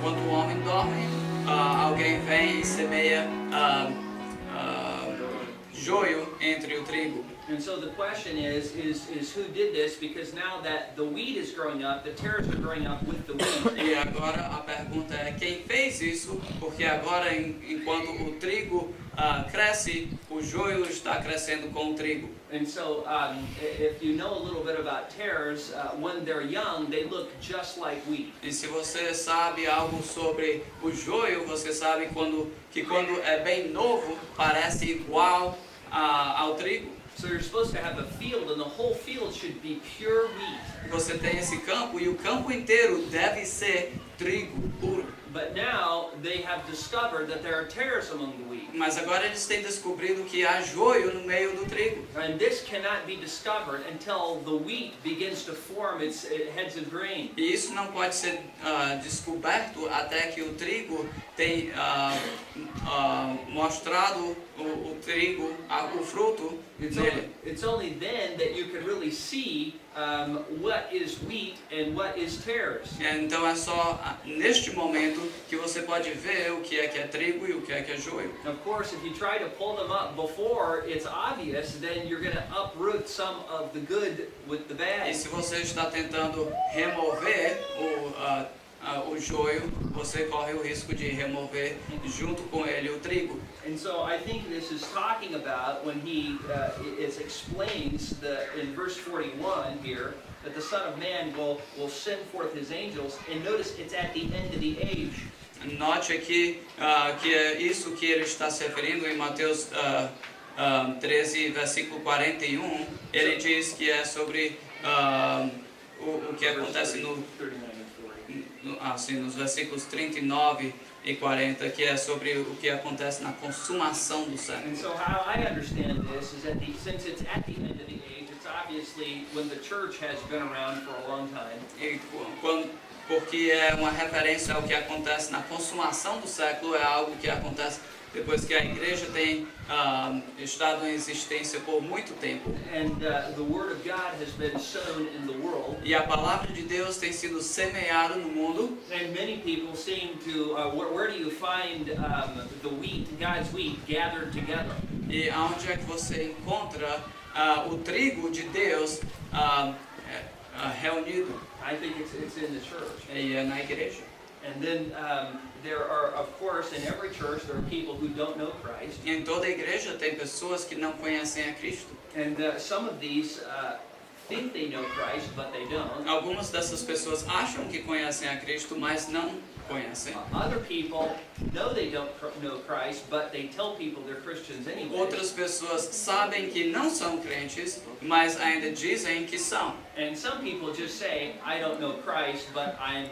enquanto o homem dorme, alguém vem e semeia joio entre o trigo. And so the question is who did this? Because now that the wheat is growing up, the tares are growing up with the wheat. E agora a pergunta é quem fez isso? Porque agora, enquanto o trigo cresce, o joio está crescendo com o trigo. And so if you know a little bit about tares, when they're young, they look just like wheat. E se você sabe algo sobre o joio, você sabe que quando é bem novo, parece igual ao trigo. So you're supposed to have a field, and the whole field should be pure wheat. Você tem esse campo e o campo inteiro deve ser trigo puro. But now they have discovered that there are tares among the wheat. Mas agora eles têm descobrido que há joio no meio do trigo. And this cannot be discovered until the wheat begins to form its heads of grain. E isso não pode ser descoberto até que o trigo tem mostrado o trigo, o fruto dele. It's only then that you can really see what is wheat and what is tares. Então é só neste momento que você pode ver o que é trigo e o que é joio. Of course, if you try to pull them up before it's obvious, then you're going to uproot some of the good with the bad. E se você está tentando remover o joio, você corre o risco de remover junto com ele o trigo. And so I think this is talking about when he explains in verse 41 here that the Son of Man will send forth his angels, and notice it's at the end of the age. Note aqui que é isso que ele está se referindo em Mateus 13, versículo 41. Ele diz que é sobre o que acontece nos versículos 39 e 40, que é sobre o que acontece na consumação do século. And so how I understand this is that since it's at the end of the age, it's obviously when the church has been around for a long time. Porque é uma referência ao que acontece na consumação do século, é algo que acontece depois que a igreja tem estado em existência por muito tempo. And the word of God has been sown in the world. E a palavra de Deus tem sido semeada no mundo. And many people seem to where do you find the wheat, God's wheat, gathered together? E aonde é que você encontra o trigo de Deus reunido? I think it's in the church. E é na igreja. And then there are, of course, in every church there are people who don't know Christ. E em toda igreja tem pessoas que não conhecem a Cristo. And some of these think they know Christ, but they don't. Algumas dessas pessoas acham que conhecem a Cristo, mas não conhecem. Other people know they don't know Christ, but they tell people they're Christians anyway. Outras pessoas sabem que não são crentes, mas ainda dizem que são. And some people just say, I don't know Christ, but I'm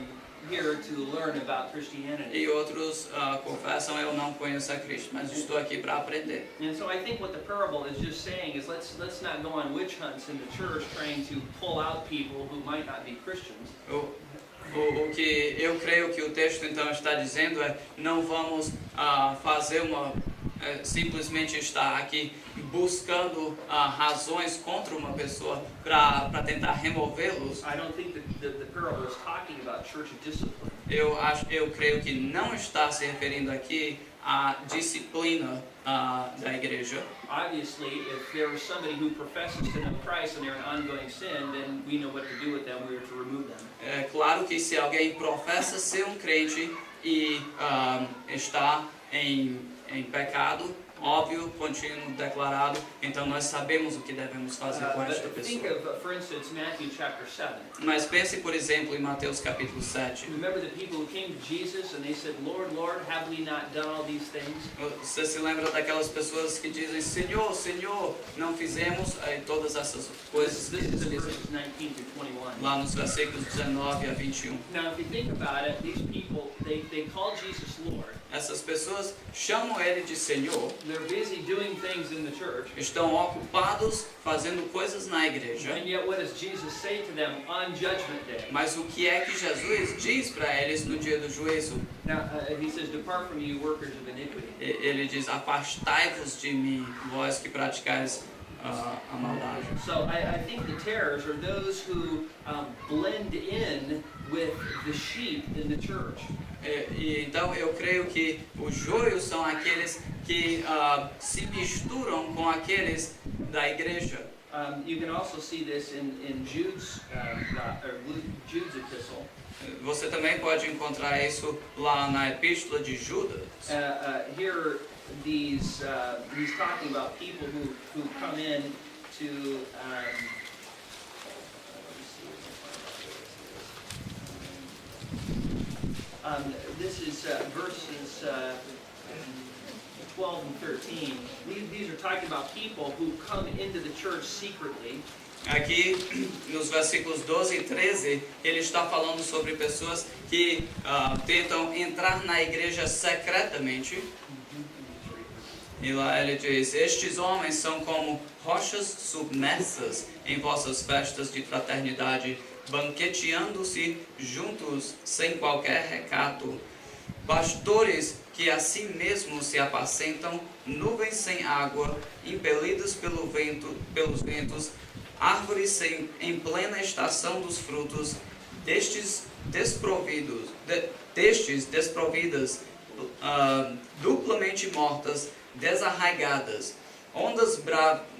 here to learn about Christianity. E outros confessam, eu não conheço a Cristo, mas estou aqui para aprender. And so I think what the parable is just saying is let's not go on witch hunts in the church trying to pull out people who might not be Christians. O que eu creio que o texto então está dizendo é não vamos fazer simplesmente estar aqui buscando razões contra uma pessoa para tentar removê-los. I don't think that the parable is talking about church discipline. Eu creio que não está se referindo aqui à disciplina da igreja. Obviously, if there is somebody who professes to know Christ and they're in ongoing sin, then we know what to do with them. We are to remove them. É claro que se alguém professa ser um crente e está em pecado, óbvio, contínuo, declarado, então nós sabemos o que devemos fazer com esta Think pessoa. of, for instance, Matthew chapter 7. Mas pense, por exemplo, em Mateus capítulo 7. Remember the people who came to Jesus and they said, Lord, Lord, have we not done all these things? Você se lembra daquelas pessoas que dizem, Senhor, Senhor, não fizemos todas essas coisas que This is in eles dizem? verses 19 to 21. Lá nos versículos 19 a 21. Now, if you think about it, these people, they call Jesus Lord. Essas pessoas chamam ele de Senhor, They're busy doing things in the church. estão ocupados fazendo coisas na igreja. And yet what does Jesus say to them on Judgment Day? Mas o que é que Jesus diz para eles no dia do juízo? Now, he says, depart from me, you workers of iniquity. Ele diz, afastai-vos de mim, vós que praticais a maldade. So I think the tares are those who blend in with the sheep in the church. Então eu creio que os joios são aqueles que se misturam com aqueles da igreja. You can also see this in Jude's Jude's epistle. Você também pode encontrar isso lá na epístola de Judas. Here, he's talking about people who come in to. This is verses 12 and 13. These are talking about people who come into the church secretly. Aqui, nos versículos 12 e 13, ele está falando sobre pessoas que tentam entrar na igreja secretamente. E lá ele diz: estes homens são como rochas submersas em vossas festas de fraternidade, banqueteando-se juntos sem qualquer recato. Pastores que a si mesmos se apacentam, nuvens sem água, impelidos pelos ventos, árvores em plena estação dos frutos, destes desprovidas, duplamente mortas, desarraigadas, ondas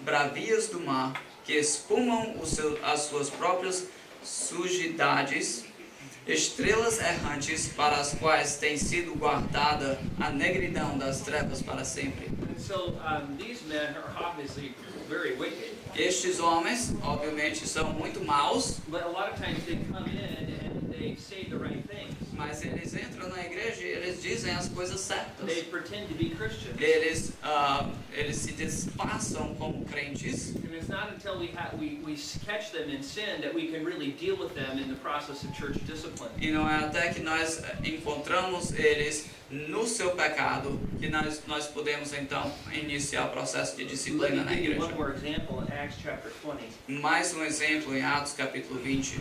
bravias do mar, que espumam as suas próprias sujidades, estrelas errantes para as quais tem sido guardada a negridão das trevas para sempre. And so these men are obviously very wicked. Estes homens, obviamente, são muito maus, But a lot of times they come in and they say the right things. mas eles entram na igreja e eles dizem as coisas certas. They pretend to be Christians. Eles se disfarçam como crentes. And it's not until we catch them in sin that we can really deal with them in the process of church discipline. E não é até que nós encontramos eles no seu pecado que nós podemos então iniciar o processo de Let disciplina me na give you igreja. one more example in Acts chapter 20. Mais um exemplo em Atos capítulo 20.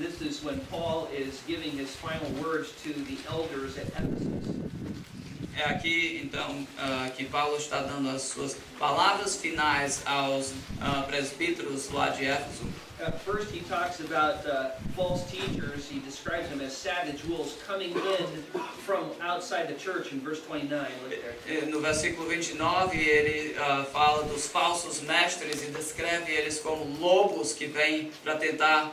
This is when Paul is giving his final words to the elders at Ephesus. É aqui então que Paulo está dando as suas palavras finais aos presbíteros lá de Éfeso. First, he talks about false teachers. He describes them as savage wolves coming in from outside the church in verse 29. Look there. No versículo 29, ele fala dos falsos mestres e descreve eles como lobos que vêm para tentar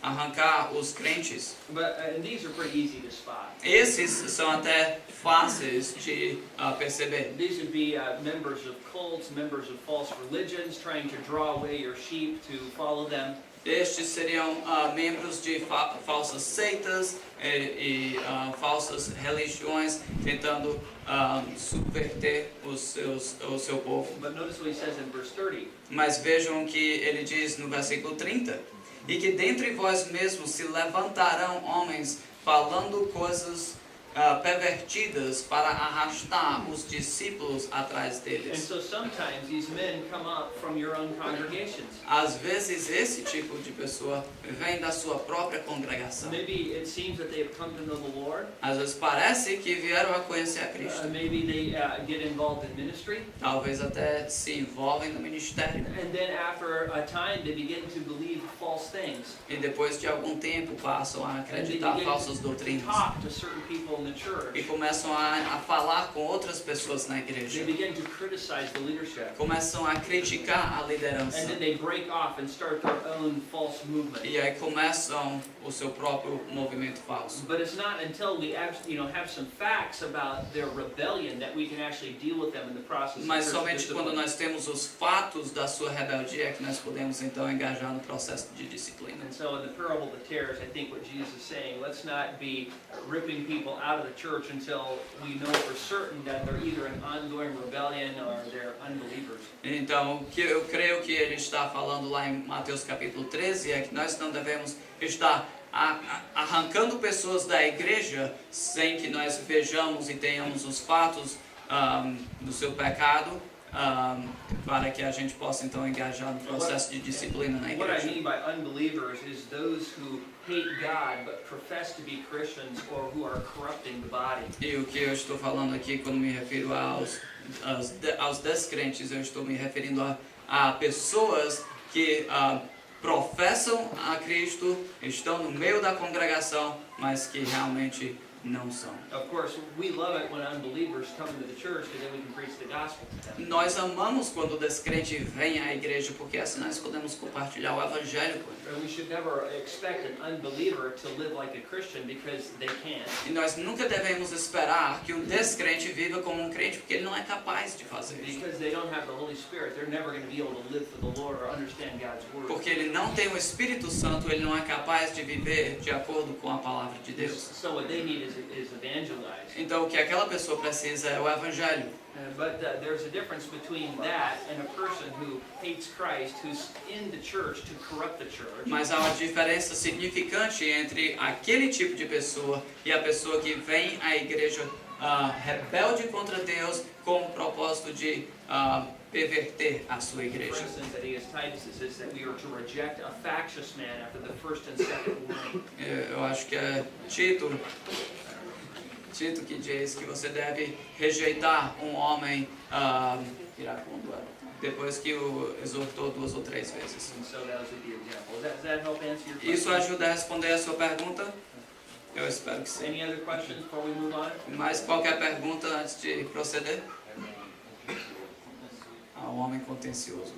arrancar os crentes. And these are pretty easy to spot. Esses são até fáceis de perceber. These would be members of cults, members of false religions, trying to draw away your sheep to follow them. Estes seriam membros de falsas seitas e falsas religiões tentando subverter o seu povo. But notice what he says in verse 30. Mas vejam o que ele diz no versículo 30. E que dentre vós mesmos se levantarão homens falando coisas pervertidas para arrastar os discípulos atrás And deles. so sometimes these men come up from your own congregations. Às vezes esse tipo de pessoa vem da sua própria congregação. Maybe it seems that they have come to know the Lord. Às vezes parece que vieram a conhecer a Cristo. Maybe they get involved in ministry. Talvez até se envolvem no ministério. And then after a time they begin to believe false things. E depois de algum tempo passam a acreditar falsas doutrinas. Talk to certain people in the E church. começam a falar com outras pessoas na They igreja. begin to criticize the leadership. Começam a criticar a liderança. And then they break off and start their own false movement. E aí começam o seu próprio movimento falso. But it's not until we have some facts about their rebellion that we can actually deal with them in the process Mas of church somente quando discipline. nós temos os fatos da sua rebeldia é que nós podemos então engajar no processo de disciplina. And so in the parable of the tares, I think what Jesus is saying, let's not be ripping people out of the church until we know for certain that they're either in ongoing rebellion or they're unbelievers. Então, o que eu creio que ele está falando lá em Mateus capítulo 13 é que nós não devemos estar arrancando pessoas da igreja sem que nós vejamos e tenhamos os fatos do seu pecado, para que a gente possa então engajar no processo de disciplina na What I igreja. mean by unbelievers is those who hate God but profess to be Christians or who are corrupting the body. E o que eu estou falando aqui quando me refiro aos descrentes, eu estou me referindo pessoas que professam a Cristo, estão no meio da congregação, mas que realmente não são. Of course, we love it when unbelievers come to the church because then we can preach the gospel to them. Nós amamos quando o descrente vem à igreja, porque assim nós podemos compartilhar o evangelho com ele. And we should never expect an unbeliever to live like a Christian because they can't. E nós nunca devemos esperar que um descrente viva como um crente, porque ele não é capaz de fazer isso. Because they don't have the Holy Spirit, they're never going to be able to live for the Lord or understand God's word. Porque ele não tem o Espírito Santo, ele não é capaz de viver de acordo com a palavra de Deus. So what they need is evangelize. Então o que aquela pessoa precisa é o evangelho. But there's a difference between that and a person who hates Christ, who's in the church to corrupt the church. Mas há uma diferença significante entre aquele tipo de pessoa e a pessoa que vem à igreja rebelde contra Deus com o propósito de perverter a sua For igreja. instance, that he is Titus, it says that we are to reject a factious man after the first and second warning. Eu acho que é Tito que diz que você deve rejeitar um homem iracundo, depois que o exortou 2 ou 3 vezes. And so that was the example. Does that help answer your question? Isso ajuda a responder a sua pergunta? Eu espero que sim. Any other questions before we move on? Mais qualquer pergunta antes de proceder? Um homem contencioso.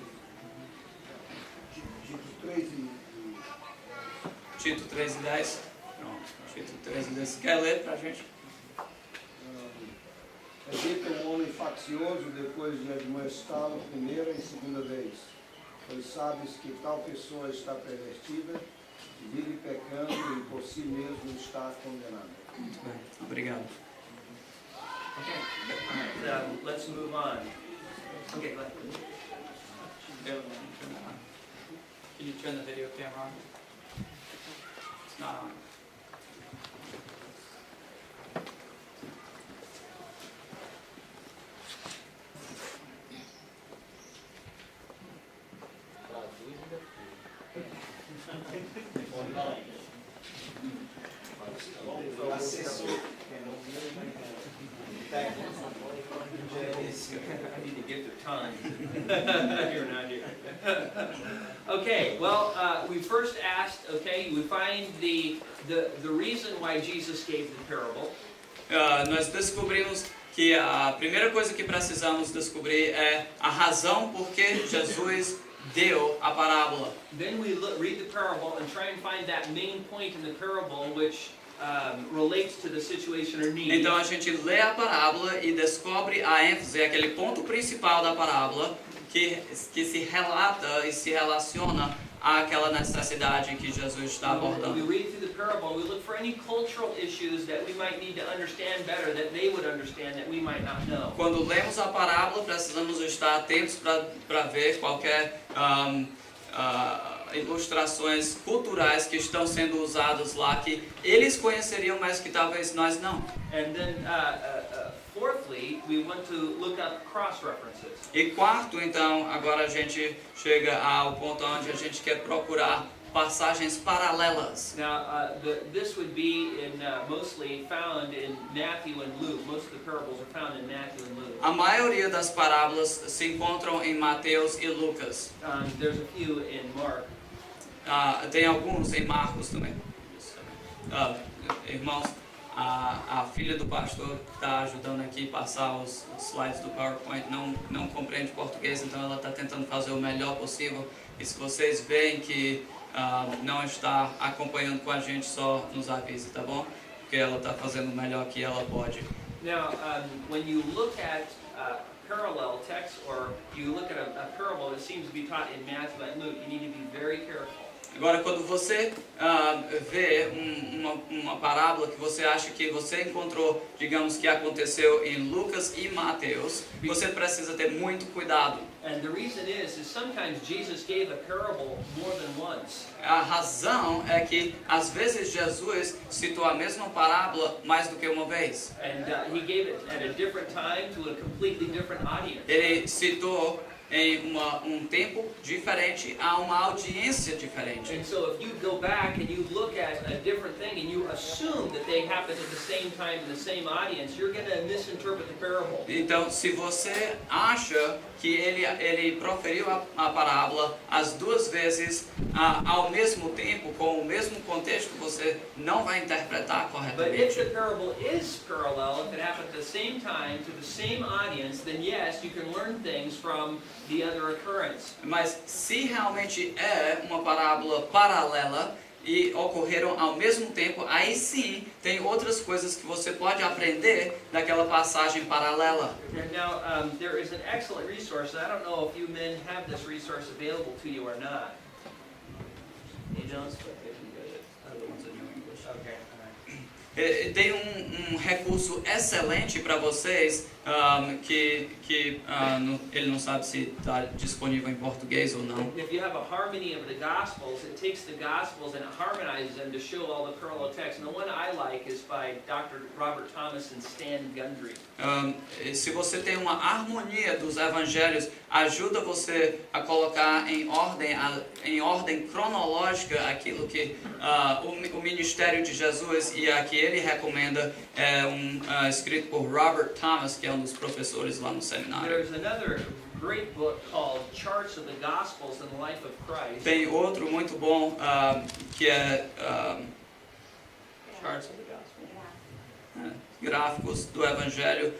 Tito 3:10. Pronto. Tito 3:10. Quer ler pra gente? Evita um homem faccioso depois de admoestá-lo primeira e segunda vez, pois sabes que tal pessoa está pervertida, vive pecando e por si mesmo está condenada. Muito bem. Obrigado. Okay. All right. Let's move on. Okay, go ahead. Can you turn the video camera on? It's not on. I need to get their time. You're not here. Okay, well, we first asked, okay, we find the reason why Jesus gave the parable. Nós descobrimos que a primeira coisa que precisamos descobrir é a razão por que Jesus deu a parábola. Then we read the parable and try and find that main point in the parable which relates to the situation or need. Então a gente lê a parábola e descobre a ênfase, aquele ponto principal da parábola que se relata e se relaciona àquela necessidade que Jesus está We abordando. read through the parable, we look for any cultural issues that we might need to understand better, that they would understand, that we might not know. Quando lemos a parábola, precisamos estar atentos para ver qualquer ilustrações culturais que estão sendo usadas lá, que eles conheceriam, mas que talvez nós não. And then, fourthly, we want to look up cross-references. E quarto, então, agora a gente chega ao ponto onde a gente quer procurar passagens paralelas. Now, this would be mostly found in Matthew and Luke. Most of the parables are found in Matthew and Luke. A maioria das parábolas se encontram em Mateus e Lucas. There's a few in Mark. Tem alguns em Marcos também. Irmãos, a filha do pastor está ajudando aqui a passar os slides do PowerPoint, não compreende português, então ela está tentando fazer o melhor possível. E se vocês veem que não está acompanhando com a gente, só nos avise, tá bom? Porque ela está fazendo o melhor que ela pode. Now, when you look at parallel text, or you look at a parable that seems to be taught in Matthew and Luke, you need to be very careful. Agora, quando você vê uma parábola que você acha que você encontrou, digamos que aconteceu em Lucas e Mateus, você precisa ter muito cuidado. And the reason is sometimes Jesus gave a parable more than once. A razão é que às vezes Jesus citou a mesma parábola mais do que uma vez. And he gave it at a different time to a completely different audience. Ele citou em um tempo diferente, a uma audiência diferente. And so if you go back and you look at a different thing and you assume that they happen at the same time in the same audience, you're going to misinterpret the parable. Então, se você acha que ele proferiu a parábola as duas vezes ao mesmo tempo, com o mesmo contexto, você não vai interpretar But if the corretamente. parable is parallel, if it happened at the same time to the same audience, then yes, you can learn things from the other occurrence. Mas se realmente é uma parábola paralela e ocorreram ao mesmo tempo, aí sim tem outras coisas que você pode aprender daquela passagem paralela. And now, there is an excellent resource, and I don't know if you men have this resource available to you or not. You don't? Okay. Tem um recurso excelente para vocês que ele não sabe se está disponível em português ou não. If you have a harmony of the Gospels, it takes the Gospels and it harmonizes them to show all the parallel texts. And the one I like is by Dr. Robert Thomas and Stan Gundry. Se você tem uma harmonia dos evangelhos, ajuda você a colocar em ordem cronológica aquilo que o ministério de Jesus e a que ele recomenda é escrito por Robert Thomas, que é um dos professores lá no seminário. There's another great book called Charts of the Gospels and the Life of Christ. Tem outro muito bom que é Charts of the Gospel. Gráficos do Evangelho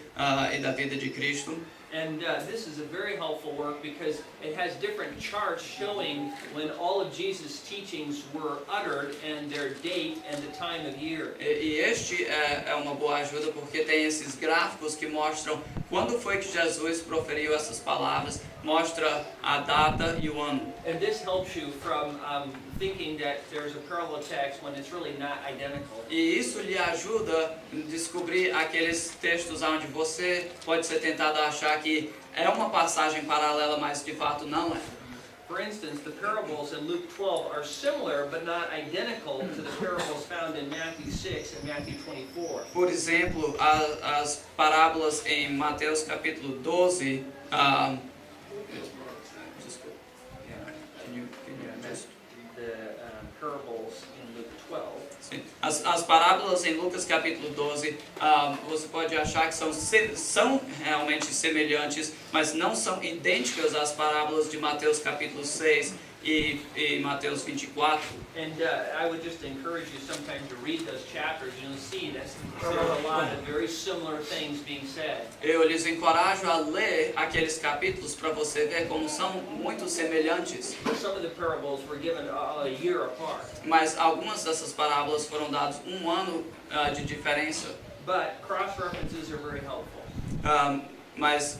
e da vida de Cristo. And this is a very helpful work because it has different charts showing when all of Jesus' teachings were uttered and their date and the time of year. E este é uma boa ajuda porque tem esses gráficos que mostram quando foi que Jesus proferiu essas palavras, mostra a data e o ano. And this helps you from thinking that there's a parallel text when it's really not identical. E isso lhe ajuda a descobrir aqueles textos onde você pode ser tentado a achar que é uma passagem paralela, mas de fato não é. For instance, the parables in Luke 12 are similar but not identical to the parables found in Matthew 6 and Matthew 24. Por exemplo, as parábolas em Mateus capítulo 12. Desculpa. Can you just... The parables in Luke 12. Sim. As parábolas em Lucas capítulo 12, você pode achar que são realmente semelhantes, mas não são idênticas às parábolas de Mateus capítulo 6 e Mateus 24. And I would just encourage you sometime to read those chapters and you'll see that there are a lot of very similar things being said. Eu lhes encorajo a ler aqueles capítulos para você ver como são muito semelhantes. Some of the parables were given a year apart. Mas algumas dessas parábolas foram dadas um ano de diferença. But cross-references are very helpful. Mas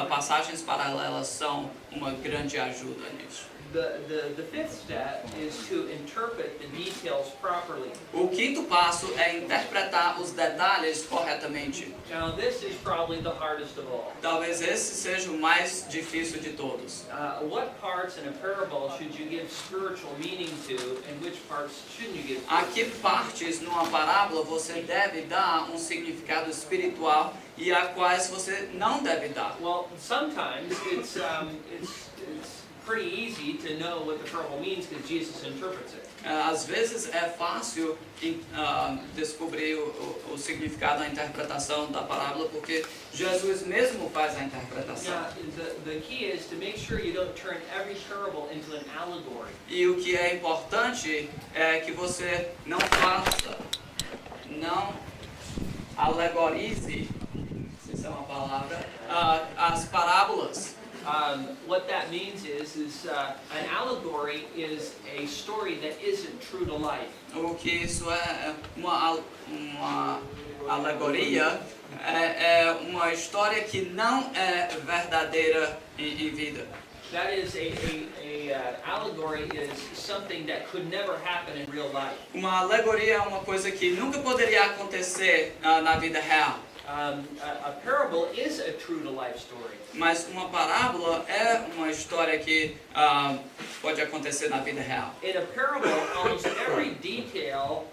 passagens paralelas são uma grande ajuda nisso. The fifth step is to interpret the details properly. O quinto passo é interpretar os detalhes corretamente. Now this is probably the hardest of all. Talvez esse seja o mais difícil de todos. What parts in a parable should you give spiritual meaning to, and which parts shouldn't you give? A que partes numa parábola você deve dar um significado espiritual e a quais você não deve dar? Well, sometimes it's pretty easy to know what the parable means because Jesus interprets it. Às vezes é fácil descobrir o significado, a interpretação da parábola, porque Jesus mesmo faz a interpretação. Now, the key is to make sure you don't turn every parable into an allegory. E o que é importante é que você não alegorize, se isso é uma palavra, as parábolas. What that means is an allegory is a story that isn't true to life. O que isso é uma alegoria, é uma história que não é verdadeira em vida. That is allegory is something that could never happen in real life. Uma alegoria é uma coisa que nunca poderia acontecer na vida real. A parable is a true-to-life story. Mas uma parábola é uma história que pode acontecer na vida real. In a parable, almost every detail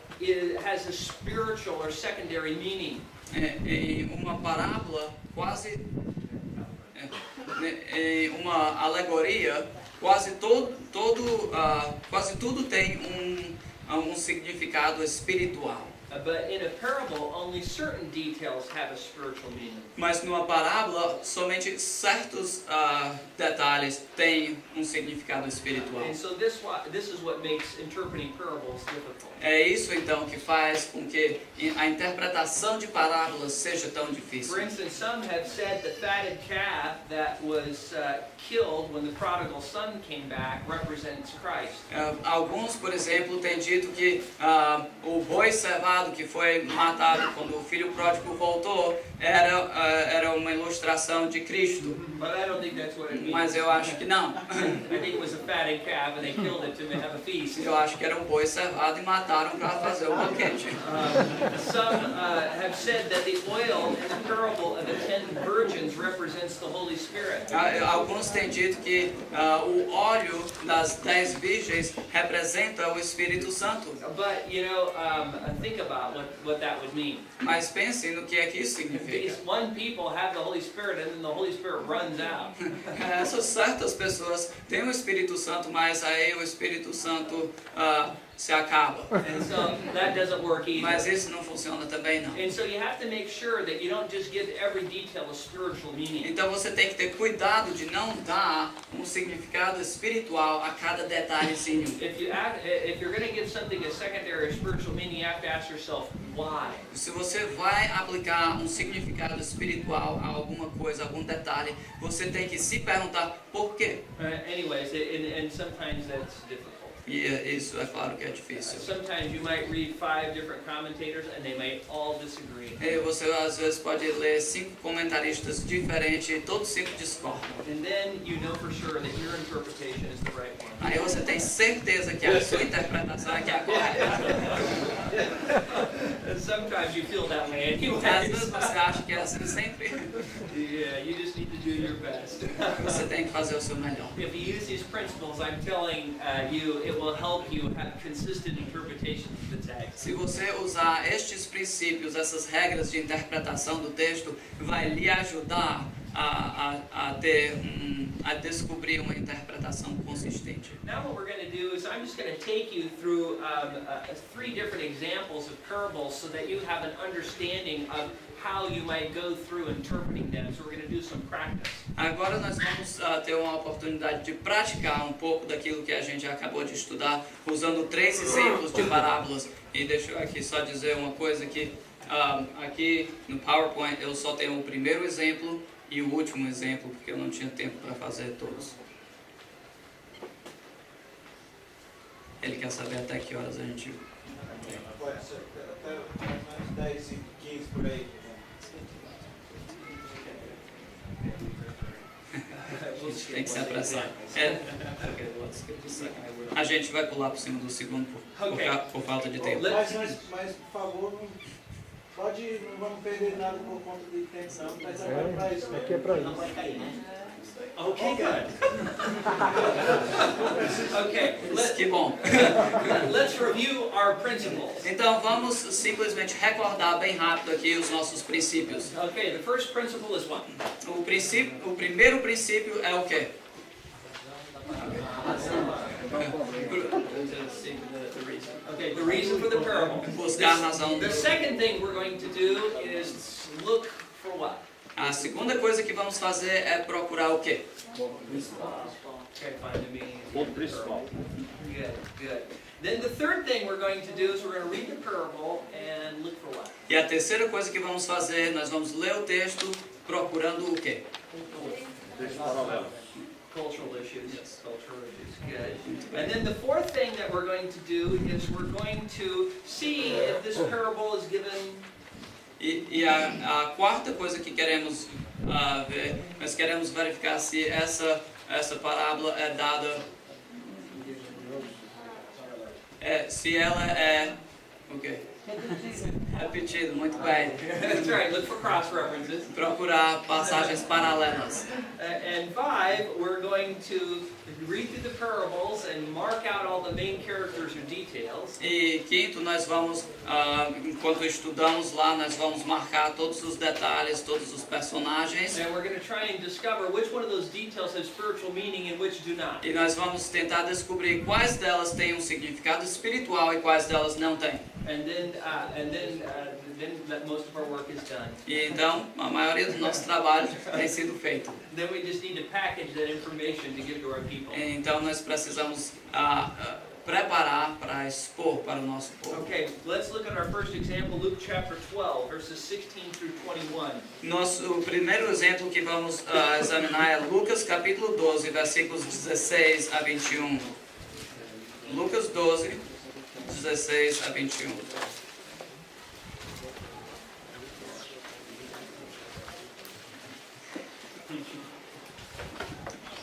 has a spiritual or secondary meaning. Em uma parábola, quase em uma alegoria, quase tudo tem um significado espiritual. But in a parable, only certain details have a spiritual meaning. Mas numa parábola, somente certos detalhes têm um significado espiritual. And so this is what makes interpreting parables difficult. É isso então que faz com que a interpretação de parábolas seja tão For difícil. instance, some have said the fatted calf that was killed when the prodigal son came back represents Christ. Alguns, por exemplo, têm dito que o boi cevado que foi matado quando o filho pródigo voltou era uma ilustração de Cristo. But I don't think that's what it means. Mas eu acho que não. I think it was a fatted calf and they killed it to have a feast. Eu acho que era um boi cevado e mataram para fazer o banquete. Some have said that the oil in the parable of the 10 virgins represents the Holy Spirit. Alguns têm dito que o óleo das 10 virgens representa o Espírito Santo. But you know, think about what that would mean. Mas pensem no que é que isso significa. These one people have the Holy Spirit and then the Holy Spirit runs out. Essas certas pessoas têm o Espírito Santo, mas aí o Espírito Santo se acaba. And so that doesn't work either. Mas isso não funciona também não. And so you have to make sure that you don't just give every detail a spiritual meaning. Então você tem que ter cuidado de não dar um significado espiritual a cada detalhezinho. If you're going to give something a secondary spiritual meaning, you have to ask yourself why. Se você vai aplicar um significado espiritual a alguma coisa, algum detalhe, você tem que se perguntar por quê. Anyways, and sometimes that's difficult. E isso é claro que é difícil. Sometimes you might read 5 different commentators and they might all disagree. E você às vezes pode ler 5 comentaristas diferentes e todos 5 discordam. And then you know for sure that your interpretation is the right one. Aí você tem certeza que a sua interpretação é que é a correta. And sometimes you feel that way Às vezes anyways. você acha que é assim sempre. Yeah, you just need to do your best. Você tem que fazer o seu melhor. If you use these principles, I'm telling you, it will help you have consistent interpretation of the text. Se você usar estes princípios, essas regras de interpretação do texto, vai lhe ajudar a descobrir uma interpretação consistente. Now what we're going to do is I'm just going to take you through 3 different examples of parables so that you have an understanding of how you might go through interpreting them. So we're going to do some practice. Agora nós vamos ter uma oportunidade de praticar um pouco daquilo que a gente acabou de estudar, usando 3 exemplos de parábolas. E deixa eu aqui só dizer uma coisa que aqui no PowerPoint eu só tenho o primeiro exemplo e o último exemplo, porque eu não tinha tempo para fazer todos. Ele quer saber até que horas a gente... Pode ser até mais 10 e 15 por aí. A gente tem que se apressar. A gente vai pular por cima do segundo por falta de tempo. Mas por favor, não vamos perder nada por conta de tempo, não. Mas agora para isso. Aqui é para Não isso. vai cair, né? Okay, good. Okay, Que bom. let's review our principles. Então vamos simplesmente recordar bem rápido aqui os nossos princípios. Okay, the first principle is what? O primeiro princípio é o quê? Okay, the reason for the parable. Buscar a razão. The second thing we're going to do is look for what? A segunda coisa que vamos fazer é procurar o quê? Okay, find the meaning. Ponto principal. Good, good. Then the third thing we're going to do is we're going to read the parable and look for what? E a terceira coisa que vamos fazer, nós vamos ler o texto procurando o quê? Cultural issues. Yes. Cultural issues. Good. And then the fourth thing that we're going to do is we're going to see if this parable is given. E a quarta coisa que queremos ver, nós queremos verificar se essa parábola é dada, se ela é, Repetido, muito bem. That's right, look for cross references. Procurar passagens paralelas. And 5, we're going to read through the parables and mark out all the main characters or details. E quinto, nós vamos, enquanto estudamos lá, nós vamos marcar todos os detalhes, todos os personagens. And we're going to try and discover which one of those details has spiritual meaning and which do not. E nós vamos tentar descobrir quais delas têm um significado espiritual e quais delas não têm. And then that most of our work is done. E então, a maioria do nosso trabalho tem sido feito. Then we just need to package that information to give to our people. Então, nós precisamos preparar para expor para o nosso povo. Okay, let's look at our first example, Luke chapter 12, verses 16 through 21. O primeiro exemplo que vamos examinar é Lucas capítulo 12, versículos 16 a 21. Lucas 12, 16 a 21.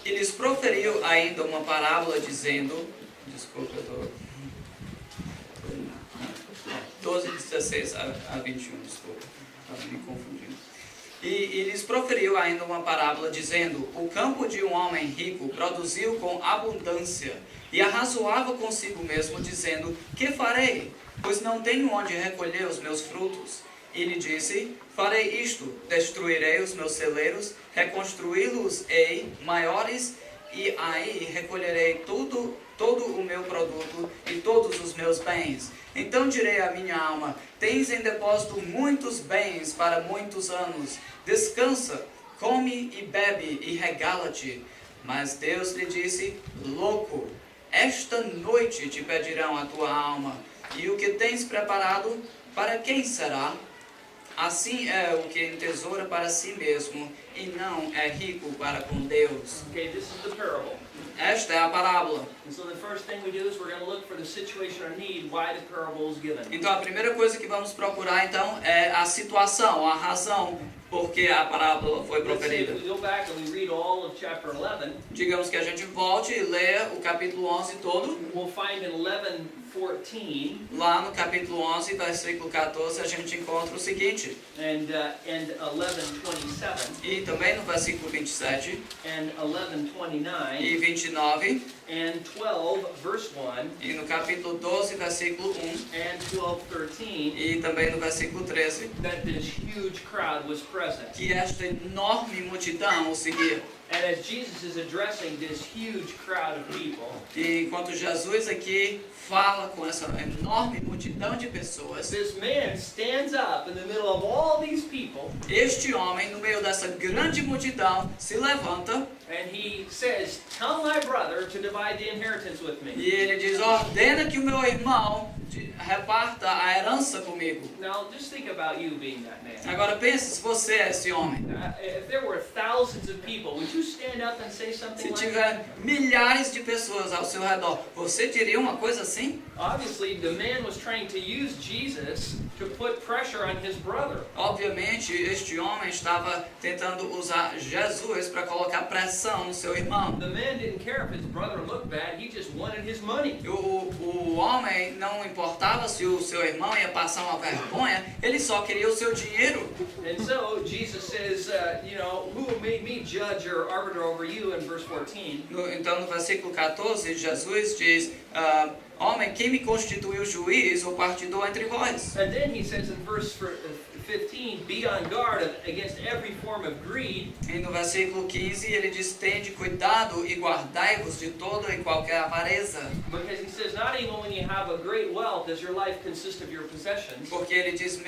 E lhes proferiu ainda uma parábola dizendo, desculpa, eu tô 12, 16 a 21, desculpa, estava me confundindo. E lhes proferiu ainda uma parábola dizendo, o campo de um homem rico produziu com abundância, e arrazoava consigo mesmo dizendo, que farei? Pois não tenho onde recolher os meus frutos. E lhe disse, farei isto, destruirei os meus celeiros, reconstruí-los-ei maiores, e aí recolherei todo o meu produto e todos os meus bens. Então direi à minha alma, tens em depósito muitos bens para muitos anos, descansa, come e bebe e regala-te. Mas Deus lhe disse, louco, esta noite te pedirão a tua alma, e o que tens preparado, para quem será? Assim é o que entesoura para si mesmo e não é rico para com Deus. Okay, this is the parable. Esta é a parábola. And so the first thing we do is we're going to look for the situation or need why the parable is given. Então a primeira coisa que vamos procurar então é a situação, a razão por que a parábola foi Let's see, if proferida. we go back and we read all of chapter 11, Digamos que a gente volte e leia o capítulo 11 todo. we'll find in 11:14 Lá no capítulo 11, versículo 14, a gente encontra o seguinte. and 11:27 E também no versículo 27 and 11:29 e 29 and 12 verse 1 e no capítulo 12, versículo 1 and 12:13 e também no versículo 13. that this huge crowd was present. Que esta enorme multidão o seguia. And as Jesus is addressing this huge crowd of people, E enquanto Jesus aqui fala com essa enorme multidão de pessoas, this man stands up in the middle of all these people este homem, no meio dessa grande multidão, se levanta and he says, "Tell my brother to divide the inheritance with me." e ele diz, ordena que o meu irmão reparta a herança comigo. Now, just think about you being that man. Agora pense se você é esse homem. If there were thousands of people, would you stand up and say Se something like tiver that? milhares de pessoas ao seu redor, você diria uma coisa assim? Obviously, the man was trying to use Jesus to put pressure on his brother. Obviamente, este homem estava tentando usar Jesus para colocar pressão no seu irmão. The man didn't care if his brother looked bad, he just wanted his money. O homem não importava se o seu irmão ia passar uma vergonha, ele só queria o seu dinheiro. And so, Jesus says, who made me judge or arbiter over you in verse 14? Então, no versículo 14, Jesus diz, homem, quem me constituiu juiz ou partidor entre vós? And then he says in verse 15, be on guard against every form of greed. E no versículo 15 ele diz, tende cuidado e guardai-vos de toda e qualquer avareza. Because he says, not even when you have a great wealth does your life consist of your possessions. Porque ele diz,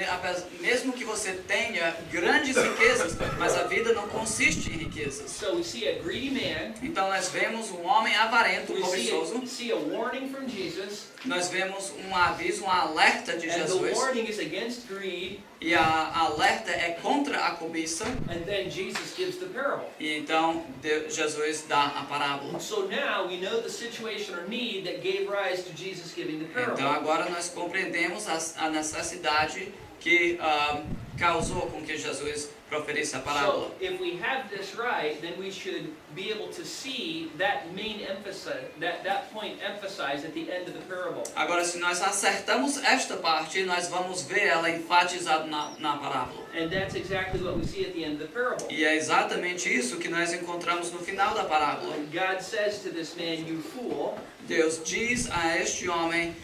mesmo que você tenha grandes riquezas, mas a vida não consiste em riquezas. So we see a greedy man. Então nós vemos um homem avarento, We cobiçoso. see a warning from Jesus. Nós vemos um aviso, um alerta de And the Jesus. warning is against greed. E a alerta é contra a cobiça. And then Jesus gives the parable. E então Jesus dá a parábola. So now we know the situation or need that gave rise to Jesus giving the Então parable. agora nós compreendemos a necessidade que causou com que Jesus proferisse a parábola. So if we have this right, then we should be able to see that main emphasis, that point emphasized at the end of the parable. Agora, se nós acertamos esta parte, nós vamos ver ela enfatizada na parábola. And that's exactly what we see at the end of the parable. E é exatamente isso que nós encontramos no final da parábola. God says to this man, "You fool," Deus diz a este homem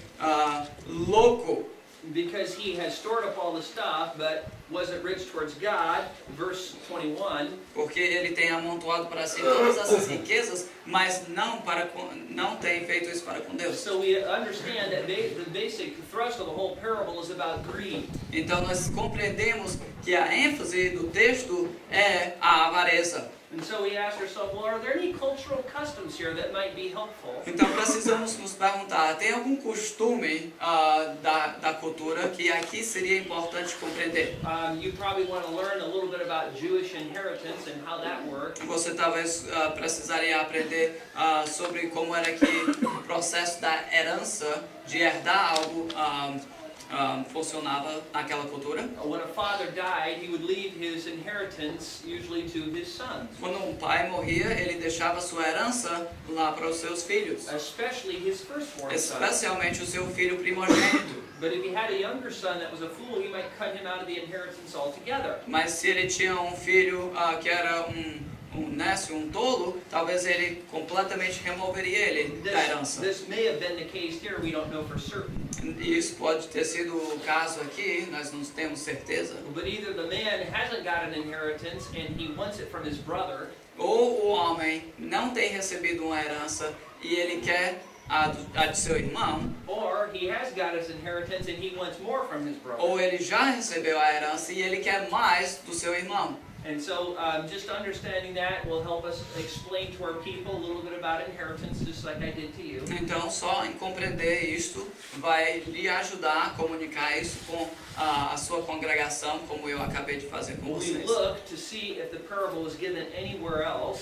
louco, because he has stored up all the stuff, but wasn't rich towards God. Verse 21. porque ele tem amontoado para si todas essas riquezas, mas não tem feito isso para com Deus. So we understand that the basic thrust of the whole parable is about greed. Então nós compreendemos que a ênfase do texto é a avareza. And so we ask ourselves, well, are there any cultural customs here that might be helpful? Então precisamos nos perguntar, tem algum costume da cultura que aqui seria importante compreender? You probably want to learn a little bit about Jewish inheritance and how that works. Você talvez precisaria aprender sobre como era que o processo da herança, de herdar algo, funcionava naquela cultura. When a father died, he would leave his inheritance usually to his sons, Quando um pai morria, ele deixava sua herança lá para os seus filhos, especially his firstborn son. especialmente o seu filho primogênito. But if he had a younger son that was a fool, he might cut him out of the inheritance altogether. Mas se ele tinha um filho que era nécio, um tolo, talvez ele completamente removeria ele da herança. This may have been the case here, we don't know for certain. E isso pode ter sido o caso aqui, nós não temos certeza. But either the man hasn't got an inheritance and he wants it from his brother, Ou o homem não tem recebido uma herança e ele quer a de seu irmão, or he has got his inheritance and he wants more from his brother. ou ele já recebeu a herança e ele quer mais do seu irmão. And so just understanding that will help us explain to our people a little bit about inheritance, just like I did to you. Então, só em compreender isto vai lhe ajudar a comunicar isso com a sua congregação, como eu acabei de fazer com We vocês. look to see if the parable is given anywhere else,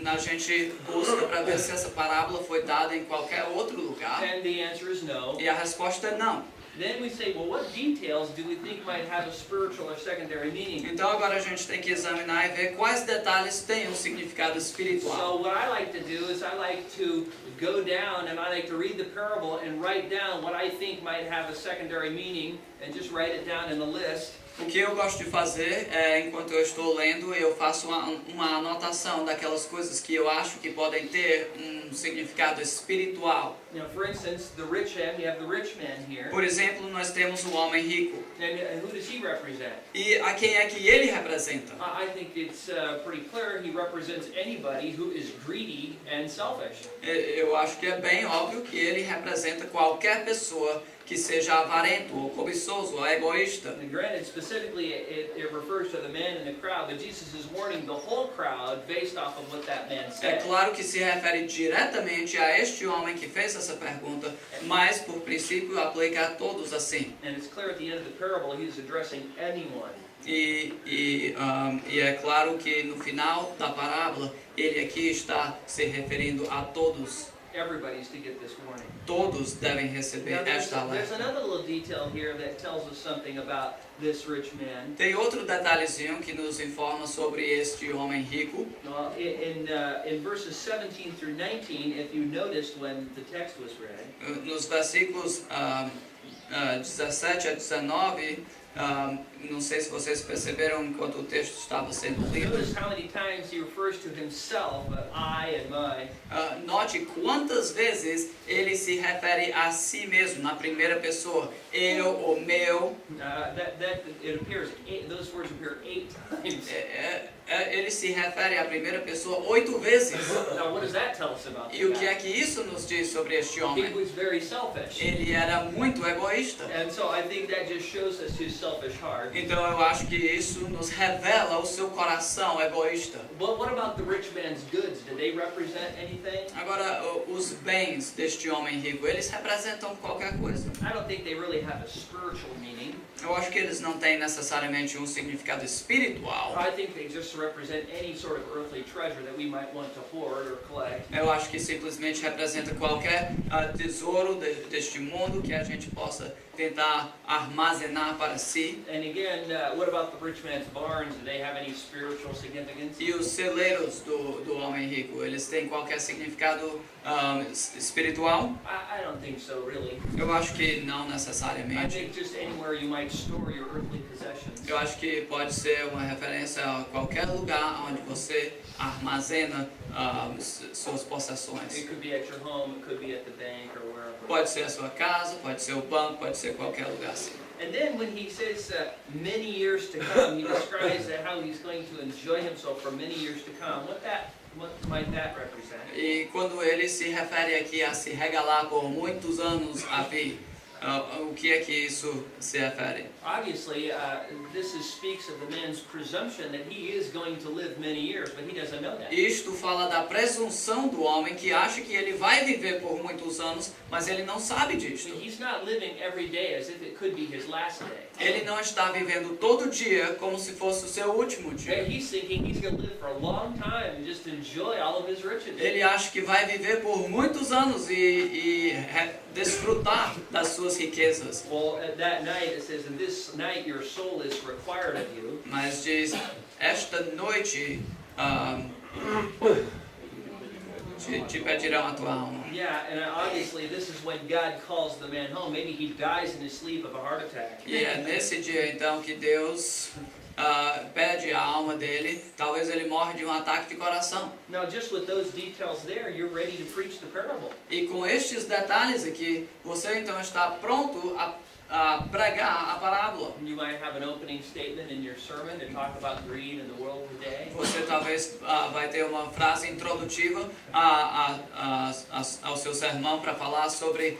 A gente busca para ver se essa parábola foi dada em qualquer outro lugar, and the answer is no. e a resposta é não. Then we say, well, what details do we think might have a spiritual or secondary meaning? Então agora a gente tem que examinar e ver quais detalhes têm um significado espiritual. So what I like to do is I like to go down and I like to read the parable and write down what I think might have a secondary meaning and just write it down in a list. O que eu gosto de fazer é, enquanto eu estou lendo, eu faço uma anotação daquelas coisas que eu acho que podem ter um significado espiritual. Now, for instance, the rich man, we have the rich man here. Por exemplo, nós temos o homem rico. And who does he represent? E a quem é que ele representa? I think it's pretty clear he represents anybody who is greedy and selfish. Eu acho que é bem óbvio que ele representa qualquer pessoa que seja avarento, ou cobiçoso, ou egoísta. And granted, specifically, it refers to the man in the crowd, but Jesus is warning the whole crowd based off of what that man É said. claro que se refere diretamente a este homem que fez essa pergunta, mas por princípio aplica a todos assim. And it's clear at the end of the parable he's addressing anyone. E é claro que no final da parábola, ele aqui está se referindo a todos. Everybody's to get this warning. Todos devem receber Now, there's esta alerta. another little detail here that tells us something about this rich man. Tem outro detalhezinho que nos informa sobre este homem rico. Now, in verses 17 through 19, if you noticed when the text was read, Nos versículos 17 a 19, não sei se vocês perceberam enquanto o texto estava sendo lido. notice how many times he refers to himself, I and mine. Note quantas vezes ele se refere a si mesmo, na primeira pessoa. Eu, o meu. It appears, those words appear 8 times. Ele se refere à primeira pessoa 8 vezes. Now, what does that tell us about E the o que é guy? que isso nos diz sobre este He homem? was very selfish. Ele era muito egoísta. And so I think that just shows us his selfish heart. Então eu acho que isso nos revela o seu coração egoísta. But what about the rich man's goods? Did they represent anything? Agora, os bens deste homem rico, eles representam qualquer coisa. I don't think they really have a spiritual meaning. Eu acho que eles não têm necessariamente um significado espiritual. I think they just represent any sort of earthly treasure that we might want to hoard or collect. Eu acho que simplesmente representa qualquer tesouro deste mundo que a gente possa tentar armazenar para si. And again, what about the rich man's barns? Do they have any spiritual significance? E os celeiros do homem rico, eles têm qualquer significado espiritual? I don't think so, really. Eu acho que não I necessariamente. think just anywhere you might store your earthly possessions. Eu acho que pode ser uma referência a qualquer lugar onde você armazena suas possessões. It could be at your home, it could be at the bank or wherever. Pode ser a sua casa, pode ser o banco, pode ser qualquer lugar assim. And then when he says many years to come, he describes how he's going to enjoy himself for many years to come. What might that represent? E quando ele se refere aqui a se regalar por muitos anos a vir, o que é que isso se refere? Obviously, this speaks of the man's presumption that he is going to live many years, but he doesn't know that. Isto fala da presunção do homem que acha que ele vai viver por muitos anos, mas ele não sabe I disto. mean, he's not living every day as if it could be his last day. Ele não está vivendo todo dia como se fosse o seu último Okay, dia. he's thinking he's going to live for a long time and just enjoy all of his riches. Ele acha que vai viver por muitos anos e desfrutar das suas riquezas. Well, at that night it says, "In this night your soul is required of you." Mas diz, esta noite te pedirão a tua alma. Yeah, and obviously this is when God calls the man home. Maybe he dies in his sleep of a heart attack. E é nesse dia então que Deus pede a alma dele, talvez ele morre de um ataque de coração. Now, just with those details there, you're ready to preach the parable. E com estes detalhes aqui, você então está pronto a pregar a parábola. You might have an opening statement in your sermon to talk about greed in the world today. Você talvez vai ter uma frase introdutiva ao seu sermão para falar sobre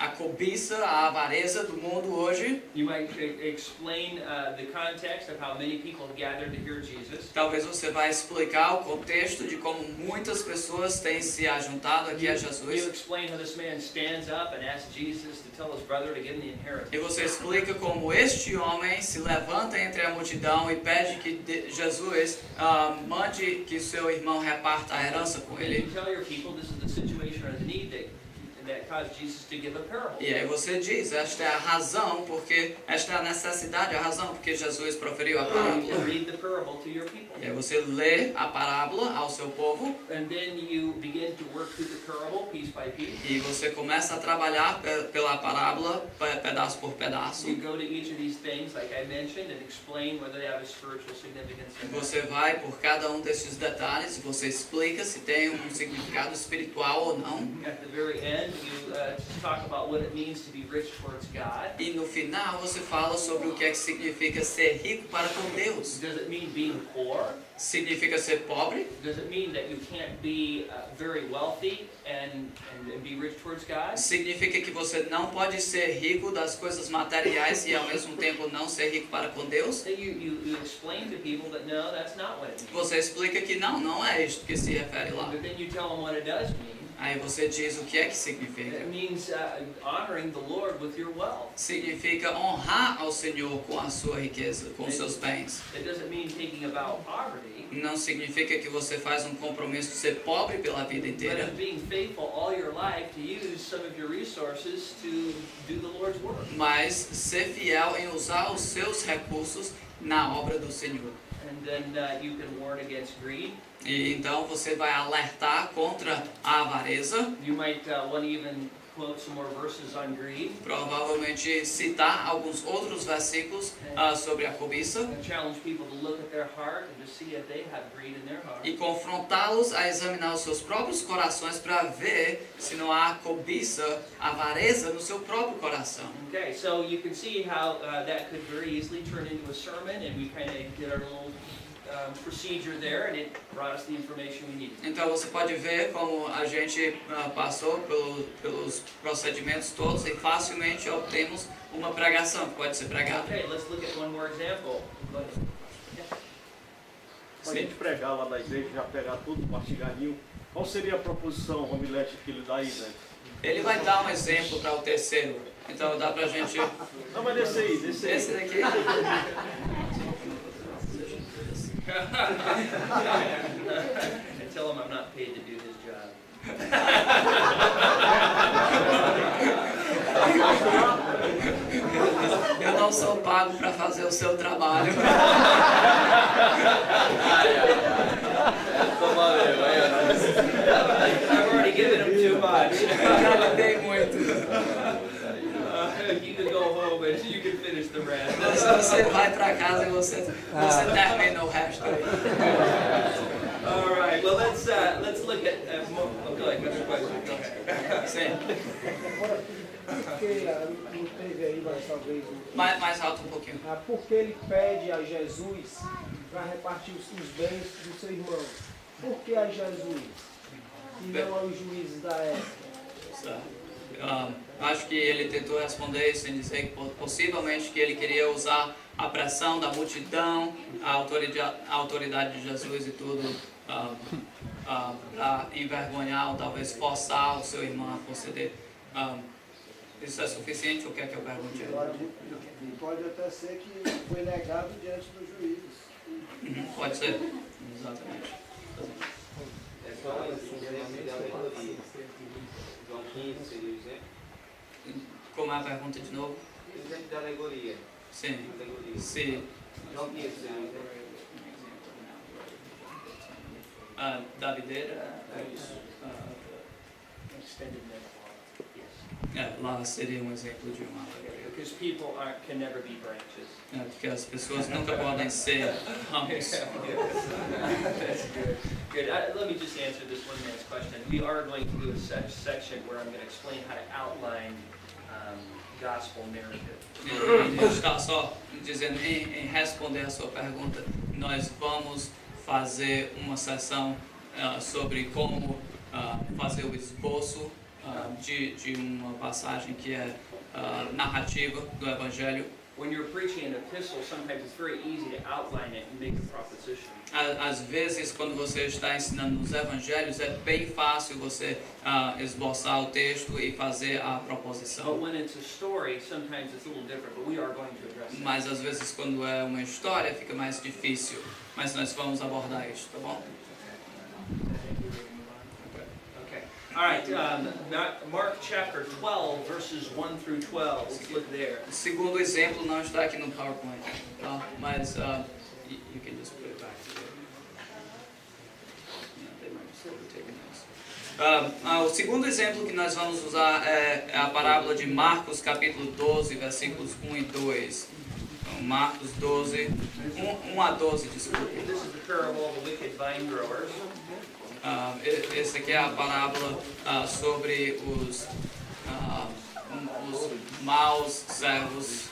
a cobiça, a avareza do mundo hoje. You might explain the context of how many people have gathered to hear Jesus. Talvez você vai explicar o contexto de como muitas pessoas têm se ajuntado aqui a You Jesus. explain how this man stands up and asks Jesus to tell his brother to give him the inheritance. E você explica como este homem se levanta entre a multidão e pede que Jesus mande que seu irmão reparta a herança com ele. You tell your people this is the situation or the need that caused Jesus to give a parable. E aí você diz, esta é a razão, porque esta é a necessidade, a razão porque Jesus proferiu a You parábola. read the parable to your people. E aí você lê a parábola ao seu povo And then you begin to work through the parable piece by piece. e você começa a trabalhar pela parábola pedaço por pedaço. You go to each of these things, like I mentioned, and explain whether they have a spiritual significance or not. Você vai por cada um desses detalhes e você explica se tem um significado espiritual ou não. At the very end, you talk about what it means to be rich towards God. E no final você fala sobre o que é que significa ser rico para com Deus. Does it mean being poor? Significa ser pobre? Does it mean that you can't be very wealthy and be rich towards God? Significa que você não pode ser rico das coisas materiais e ao mesmo tempo não ser rico para com Deus? Then you explain to people that no, that's not what it means. Você explica que não é isto que se refere lá. But then you tell them what it does mean. Aí você diz o que é que significa. It means honoring the Lord with your wealth. Significa honrar ao Senhor com a sua riqueza, com os seus bens. It doesn't mean taking a vow of poverty, Não significa que você faz um compromisso de ser pobre pela vida but inteira, of being faithful all your life to use some of your resources to do the Lord's work. mas ser fiel em usar os seus recursos na obra do Senhor. And then you can warn against greed. E então você vai alertar contra a avareza, You might want to even quote some more verses on greed provavelmente citar alguns outros versículos sobre a cobiça and challenge people to look at their heart and to see if they have greed in their heart. e confrontá-los a examinar os seus próprios corações para ver se não há cobiça, avareza no seu próprio coração. Okay, so you can see how that could very easily turn into a sermon, and we kind of did our little procedure there, and it brought us the information we needed. Então você pode ver como a gente passou pelos procedimentos todos e facilmente obtemos uma pregação que pode ser pregada. Okay, let's look at one more example. Pra gente pregar lá na igreja, já pegar tudo, mastigar Qual seria a proposição homilética que ele dá aí, né? Ele vai dar um exemplo para o terceiro. Então dá pra gente... Não, mas desce aí, desce aí. Esse daqui? Tell him I'm not paid to do his job. Eu não sou pago para fazer o seu trabalho. I've already given him too much. Já dei muito. You can go home and you can finish the rest. Você vai para casa e você termina o resto aí. All right. Well, let's look at more. Oh, go ahead. Another question. Go ahead. Sim. Porque não teve aí, mas talvez. Mais alto um pouquinho. Porque ele pede a Jesus para repartir os bens do seu irmão. Por que a Jesus? E não aos juízes da época? Acho que ele tentou responder isso em dizer que possivelmente que ele queria usar a pressão da multidão, a autoridade de Jesus e tudo para envergonhar ou talvez forçar o seu irmão a conceder. Isso é suficiente ou quer que eu pergunte? Agora, pode até ser que foi negado diante dos juízes. Pode ser. Exatamente. É só um exemplo da alegoria. João 15 seria o exemplo? Como é a pergunta de novo? O exemplo da alegoria. Sim. Alegoria. Sim. João 15 seria o exemplo? Da videira? Lá seria um exemplo de uma alegoria. Because people can never be branches. Porque as pessoas nunca podem ser ramos. That's good. Good. Let me just answer this one man's question. We are going to do a section where I'm going to explain how to outline gospel narrative. E está só dizendo, em responder a sua pergunta, nós vamos fazer uma sessão sobre como fazer o esboço de uma passagem que é narrativa do Evangelho. When you're preaching an epistle, sometimes it's very easy to outline it and make a proposition. Às vezes, quando você está ensinando os Evangelhos, é bem fácil você esboçar o texto e fazer a But proposição. when it's a story, sometimes it's a little different, but we are going to address that. Mas às vezes, quando é uma história, fica mais difícil. Mas nós vamos abordar isso, tá bom? Okay. All right. Mark chapter 12, verses 1 through 12. Let's look there. O segundo exemplo não está aqui no PowerPoint, tá? Mas you can just put it back together. Yeah, they might still be taking notes. O segundo exemplo que nós vamos usar é a parábola de Marcos, capítulo 12, versículos 1 e 2. Então, Marcos 12, 1 a 12, desculpe. This is the parable of the wicked vine growers. Essa aqui é a parábola sobre os maus servos.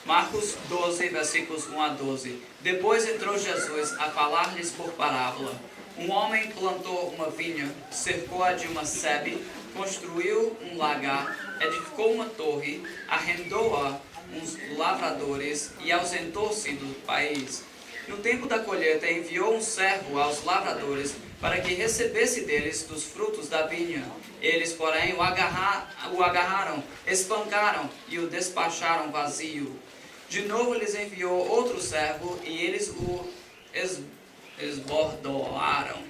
Marcos 12, versículos 1 a 12. Depois entrou Jesus a falar-lhes por parábola. Um homem plantou uma vinha, cercou-a de uma sebe, construiu um lagar, edificou uma torre, arrendou-a uns lavradores e ausentou-se do país. No tempo da colheita, enviou um servo aos lavradores para que recebesse deles dos frutos da vinha. Eles, porém, o agarraram, espancaram e o despacharam vazio. De novo lhes enviou outro servo e eles o esbordoaram.